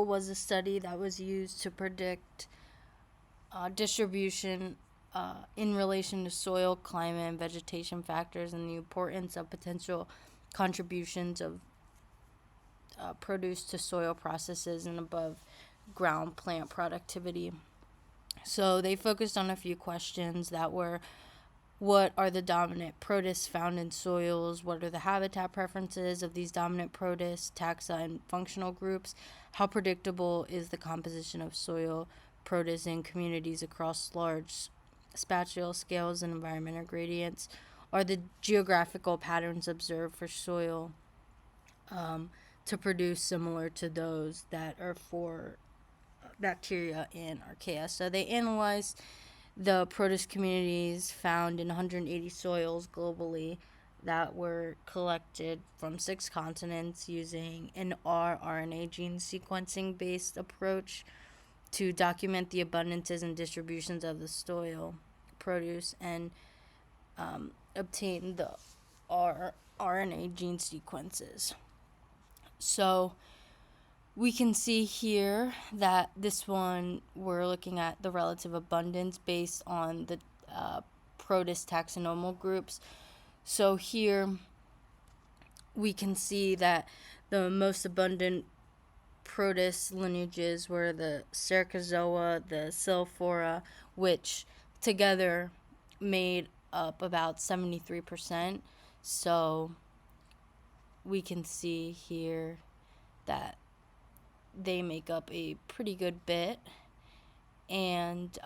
Was a study that was used to predict distribution in relation to soil, climate, and vegetation factors, and the importance of potential contributions of produce to soil processes and above ground plant productivity. So they focused on a few questions that were: what are the dominant protists found in soils? What are the habitat preferences of these dominant protists, taxa, and functional groups? How predictable is the composition of soil protists in communities across large spatial scales and environmental gradients? Are the geographical patterns observed for soil to produce similar to those that are for bacteria and archaea? So they analyzed the protist communities found in 180 soils globally that were collected from 6 continents using an rRNA gene sequencing based approach to document the abundances and distributions of the soil produce and obtain the rRNA gene sequences. So we can see here that this one, we're looking at the relative abundance based on the protist taxonomal groups. So here we can see that the most abundant protist lineages were the Cercozoa, the Silphora, which together made up about 73%. So we can see here that they make up a pretty good bit. And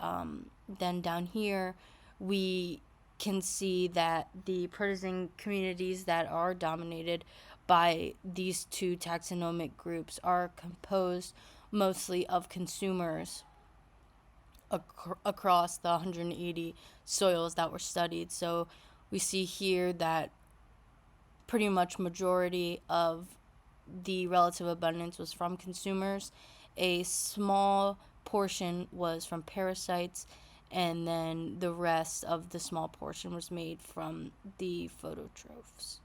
then down here we can see that the protising communities that are dominated by these two taxonomic groups are composed mostly of consumers across the 180 soils that were studied. So we see here that pretty much majority of the relative abundance was from consumers. A small portion was from parasites, and then the rest of the small portion was made from the phototrophs.